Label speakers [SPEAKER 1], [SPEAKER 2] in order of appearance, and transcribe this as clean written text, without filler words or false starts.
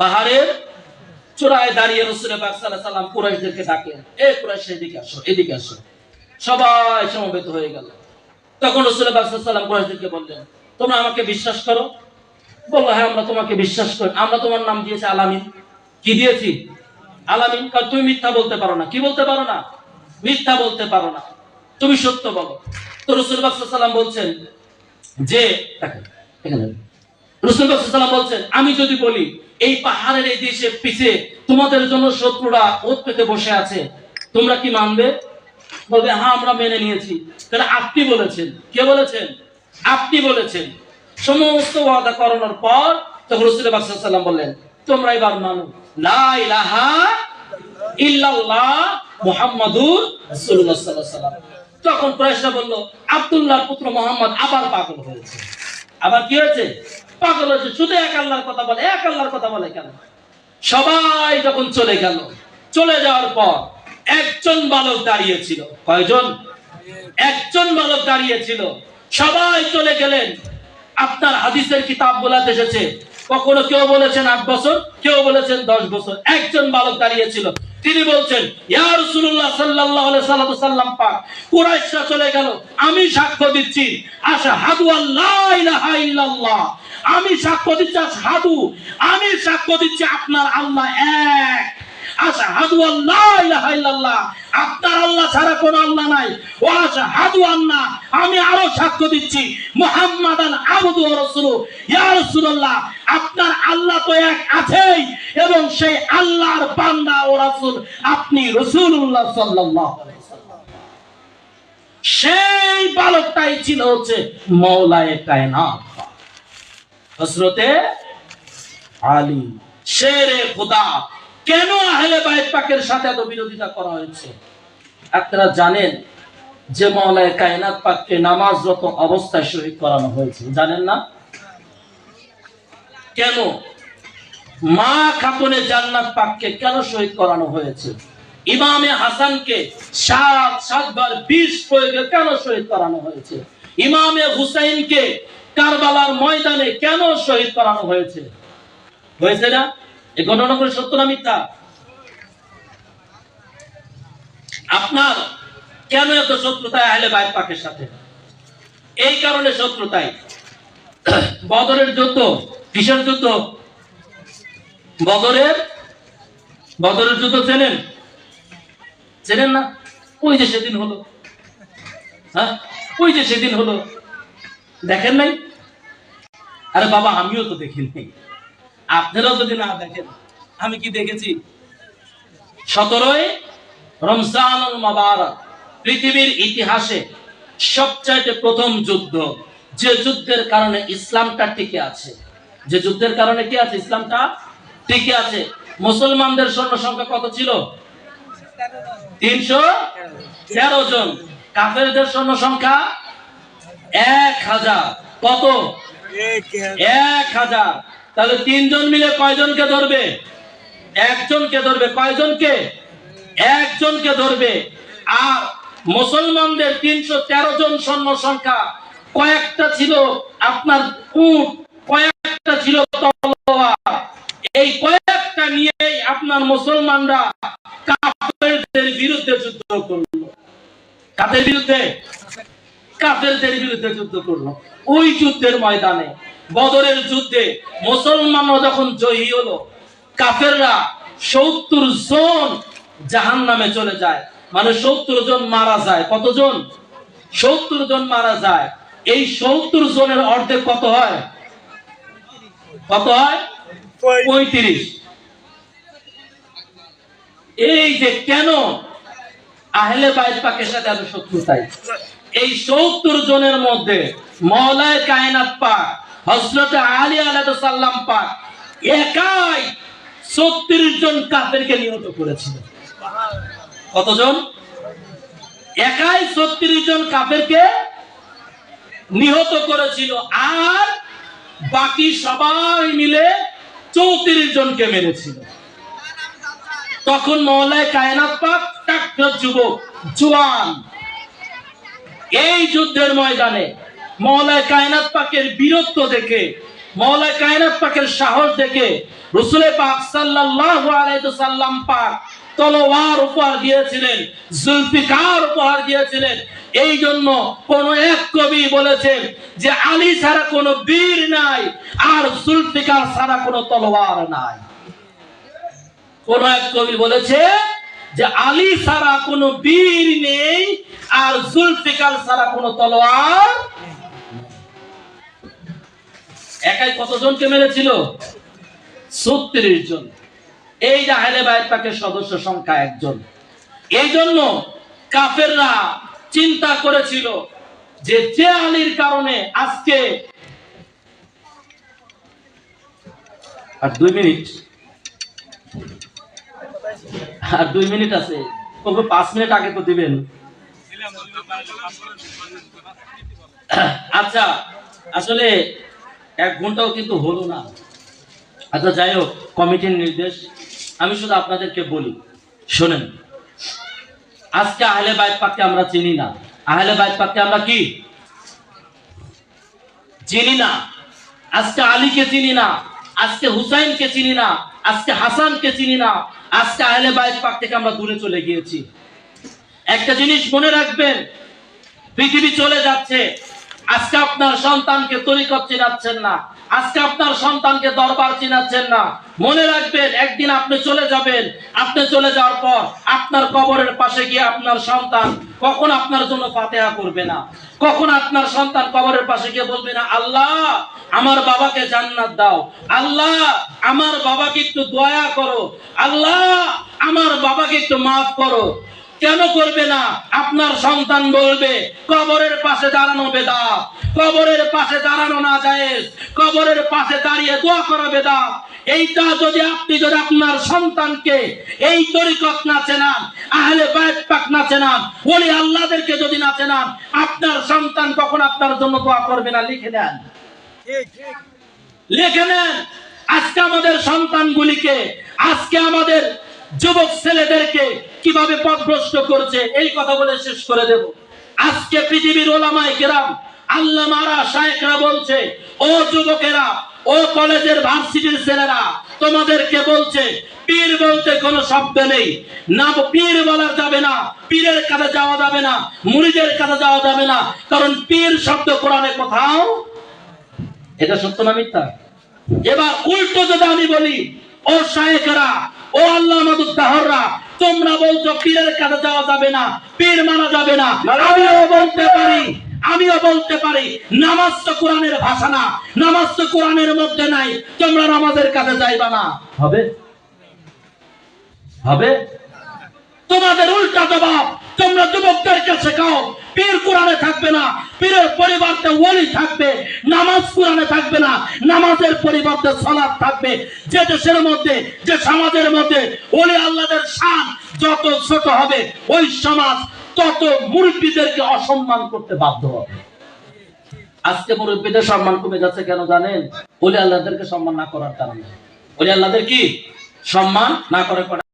[SPEAKER 1] পাহাড়ের চূড়ায় দাঁড়িয়ে রাসূল পাক সাল্লাল্লাহু আলাইহি ওয়াসাল্লাম কুরাইশদেরকে ডাকলেন, এ কুরাইশ এদিকে আসো, এদিকে আসো। সবাই সমবেত হয়ে গেল। তখন রাসূল পাক সাল্লাল্লাহু আলাইহি ওয়াসাল্লাম কুরাইশদেরকে বললেন, তোমরা আমাকে বিশ্বাস করো? বলল, হ্যাঁ আমরা তোমাকে বিশ্বাস করি। আমরা তোমার নাম দিয়েছি আলামিন। কি দিয়েছি? আলামিন। কারণ তুমি মিথ্যা বলতে পারো না। কি বলতে পারো না? মিথ্যা বলতে পারো না, তুমি সত্য বলো। তো রাসূল পাক সাল্লাল্লাহু আলাইহি ওয়াসাল্লাম বলছেন যে এখানে রাসূল পাক সাল্লাল্লাহু আলাইহি ওয়াসাল্লাম বলছেন, আমি যদি বলি এই পাহাড়ের এই দেশে পিছে তোমাদের জন্য শত্রুরা ওত পেতে বসে আছে, তোমরা কি মানবে? বলবে, হ্যাঁ আমরা মেনে নিয়েছি। তাহলে আপনি বলেছেন। কে বলেছেন? আপনি বলেছেন। সমস্ত ওয়াদা করানোর পর তখন রাসূল পাক সাল্লাল্লাহু আলাইহি ওয়াসাল্লাম বললেন, তোমরা এবার মানো লা ইলাহা ইল্লাল্লাহ মুহাম্মাদুর রাসূলুল্লাহ সাল্লাল্লাহু আলাইহি ওয়াসাল্লাম। তখন কুরাইশরা বলল, আব্দুল্লাহর পুত্র মুহাম্মদ আবার পাগল হয়েছে। আবার কি হয়েছে? পাগল হয়েছে। শুধু এক আল্লাহর কথা বলে, এক আল্লাহর কথা বলে কেন? সবাই যখন চলে গেল, চলে যাওয়ার পর একজন বালক দাঁড়িয়েছিল। কয়জন? একজন বালক দাঁড়িয়েছিল। সবাই চলে গেলেন। আপনার হাদিসের কিতাব বলাতে এসেছে, কখনো কেউ বলেছেন 8 বছর, কেউ বলেছেন 10 বছর। একজন বালক দাঁড়িয়েছিল। তিনি বলছেন, ইয়া রাসূলুল্লাহ সাল্লাল্লাহু আলাইহি সাল্লাম পাক, কুরাইশরা চলে গেল, আমি সাক্ষ্য দিচ্ছি আশহাদু আল্লা ইলাহা ইল্লাল্লাহ, আমি সাক্ষ্য দিচ্ছি আশহাদু, আমি সাক্ষ্য দিচ্ছি আপনার আল্লাহ এক, আশহাদু আল্লা ইলাহা ইল্লাল্লাহ, আপনার আল্লাহ ছাড়া কোনো আল্লাহ নাই, ওয়া আশহাদু আন্না, আমি আরো সাক্ষ্য দিচ্ছি মুহাম্মাদান আবদু ওয়া রাসূলু, ইয়া রাসূলুল্লাহ আপনার আল্লাহ তো এক আছেই এবং সেই আল্লাহর বান্দা ও রাসূল আপনি রাসূলুল্লাহ সাল্লাল্লাহু আলাইহি ওয়াসাল্লাম। সেই বালকটাই ছিল হচ্ছে মাওলায়ে কায়নাত হযরতে আলী শেরে খোদা। কেন আহলে বাইত পাকের সাথে এত বিরোধিতা করা হয়েছে? আপনারা জানেন যে মাওলায়ে কায়নাত পাককে নামাজরত অবস্থায় শহীদ করানো হয়েছে, জানেন না? কেন? মা খাতুনে জান্নাত পাককে কেন শহীদ করানো হয়েছে? ইমামে হাসানকে 7 বার বিষ প্রয়োগে কেন শহীদ করানো হয়েছে? ইমামে হুসাইনকে কারবালার ময়দানে কেন শহীদ করানো হয়েছে? হয়েছে না? এই ঘটনা করে সত্য না মিথ্যা? আপনার কেন এত শত্রুতায় আহলে বাইত পাকের সাথে? এই কারণে শত্রুতায়। বদরের যুদ্ধ, কিসের যুদ্ধ? বদরের যুদ্ধ চেনেন? চেনেন না? ওই যে সেদিন হলো, হ্যাঁ ওই যে সেদিন হলো, দেখেন নাই? আরে বাবা আমিও তো দেখি নাই, আপনারাও যদি না দেখেন, আমি কি দেখেছি? 17ই রমজানুল মুবারক পৃথিবীর ইতিহাসে সবচাইতে প্রথম যুদ্ধ, যে যুদ্ধের কারণে ইসলামটা টিকে আছে, যে যুদ্ধের কারণে কি আছে? ইসলামটা টিকে আছে। মুসলমানদের সৈন্য সংখ্যা কত ছিল? 313 জন। কাফেরদের সৈন্য সংখ্যা 1000। কত? 1000। তাহলে 3 জন মিলে কয়জনকে ধরবে? একজনকে ধরবে। কয়জনকে? একজনকে ধরবে। আর মুসলমানদের 313 জন সৈন্য সংখ্যা, কয়েকটা ছিল আপনার উট, কয়েকটা ছিল তলোয়ার। এই কয়েকটা নিয়েই আপনার মুসলমানরা কাফেরদের বিরুদ্ধে যুদ্ধ করলো। কাদের বিরুদ্ধে? কাফেরদের বিরুদ্ধে যুদ্ধ করলো। ওই যুদ্ধের ময়দানে, বদরের যুদ্ধে মুসলমানরা যখন জয়ী হলো, কাফেররা 70 জন জাহান্নামে চলে যায়। মানে 70 জন মারা যায়। কতজন? 70 জন মারা যায়। এই 70 জনের অর্ধেক কত হয়? কত হয়? 35। এই যে কেন আহলে বাইত পাকের সাথে এত শত্রুতা? এই 70 জনের মধ্যে মাওলায়ে কায়নাত পাক হযরত আলী আলাইহিস সালাম পাক একাই 36 জন কাফেরকে নিহত করেছিল। কতজন? একাই 36 জন কাফেরকে নিহত করেছিল, আর বাকি সবাই মিলে 34 জনকে মেরেছিল। তখন মাওলায়ে কায়নাত পাক একটা যুবক, জওয়ান, এই যুদ্ধের ময়দানে মাওলায়ে কায়নাত পাকের বীরত্ব দেখে মওলা কায়নাত পাকের সাহস দেখে রাসূল পাক সাল্লাল্লাহু আলাইহি ওয়াসাল্লাম পাক তলোয়ার উপহার দিয়েছিলেন, জুলফিকার উপহার দিয়েছিলেন। এই জন্য কোন এক কবি বলেছেন যে আলী ছাড়া কোনো বীর নাই, আর জুলফিকার ছাড়া কোনো তলোয়ার নাই। কোন এক কবি বলেছে যে আলী ছাড়া কোনো বীর নেই, আর জুলফিকার ছাড়া কোনো তলোয়ার। একাই কতজনকে মেরেছিল? 36 জন। এই যে আহলে বাইত পাকের সদস্য সংখ্যা 1 জন। এই জন্য কাফেররা চিন্তা করেছিল যে আলীর কারণে আজকে আর 2 মিনিট আছে, 5 মিনিট আগে তো দিবেন। আচ্ছা, আসলে 1 ঘন্টাও কিন্তু হলো না। আচ্ছা, যাই হোক, কমিটির নির্দেশ। আমি শুধু আপনাদেরকে বলি, শোনেন, আজকে আহলে বাইত পাককে আমরা চিনি না। আহলে বাইত পাককে আমরা কি চিনি না? আজকে আলীকে চিনি না, আজকে হুসাইনকে চিনি না, আজকে হাসানকে চিনি না। আজকে আহলে বাইত পাক থেকে আমরা দূরে চলে গিয়েছি। একটা জিনিস মনে রাখবেন, পৃথিবী চলে যাচ্ছে। আজকে আপনার সন্তানকে তরিকত চিনাচ্ছেন না, আজকে আপনার সন্তানকে দরবার চিনাচ্ছেন না। মনে রাখবেন, একদিন আপনি চলে যাবেন। আপনি চলে যাওয়ার পর আপনার কবরের পাশে গিয়ে আপনার সন্তান কখন আপনার জন্য ফাতিহা করবে না, কখন আপনার সন্তান কবরের পাশে গিয়ে বলবে না, আল্লাহ আমার বাবাকে জান্নাত দাও, আল্লাহ আমার বাবাকে একটু দয়া করো, আল্লাহ আমার বাবাকে একটু মাফ করো। কেন করবে না? আপনার সন্তান বলবে কবরের পাশে দাঁড়ানো বেদাত, কবরের পাশে দাঁড়ানো না জায়েজ, কবরের পাশে দাঁড়িয়ে দোয়া করা বেদাত। এইটা যদি আপনি আপনার সন্তানকে এই তরিকত না চেনান, আহলে বাইত পাক না চেনান, ওলি আল্লাহদেরকে যদি না চেনান, আপনার সন্তান কখন আপনার জন্য দোয়া করবে না? লিখে নেন, লিখে নেন। আজকে আমাদের সন্তানগুলিকে, আজকে আমাদের যুবক ছেলেদেরকে কিভাবে পথভ্রষ্ট করছে, এই কথা বলে শেষ করে দেব। আজকে পৃথিবীর ওলামায়ে কেরাম, আল্লামারা, শায়েখরা বলছে, ও যুবকেরা, ও কলেজের ভার্সিটির ছেলেরা, তোমাদেরকে বলছে পীর বলতে কোনো শব্দ নেই, না পীর বলা যাবে না, পীরের কাছে যাওয়া যাবে না, মুরিদের কাছে যাওয়া যাবে না, কারণ পীর শব্দ কোরআনে কোথাও। এটা সত্য না মিথ্যা? এবার উল্টো যদি আমি বলি, ও শায়েখরা, ও আল্লামাদুদ্দাহররা, তোমরা বলছো পীরের কাছে যাওয়া যাবে না, পীর মানা যাবে না। আমিও বলতে পারি নামাজ তো কোরআনের ভাষা না, নামাজ তো কোরআনের মধ্যে নাই, তোমরা নামাজের কাছে যাইবা না। হবে? হবে? তোমাদের উল্টা জবাব। তোমরা যুবকদেরকে শেখাও পীর কোরআনে থাকবে না, পীরের পরিবর্তে ওলি থাকবে, নামাজ কোরআনে থাকবে না, নামাজের পরিবর্তে সালাত থাকবে। যে দেশের মধ্যে, যে সমাজের মধ্যে ওলি আল্লাহদের শান যত ছোট হবে, ওই সমাজ তত মুরব্বীদেরকে অসম্মান করতে বাধ্য হবে। আজকে মুরব্বীদের সম্মান কমে যাচ্ছে কেন জানেন? ওলি আল্লাহদেরকে সম্মান না করার কারণে। ওলি আল্লাহদের কি সম্মান না করে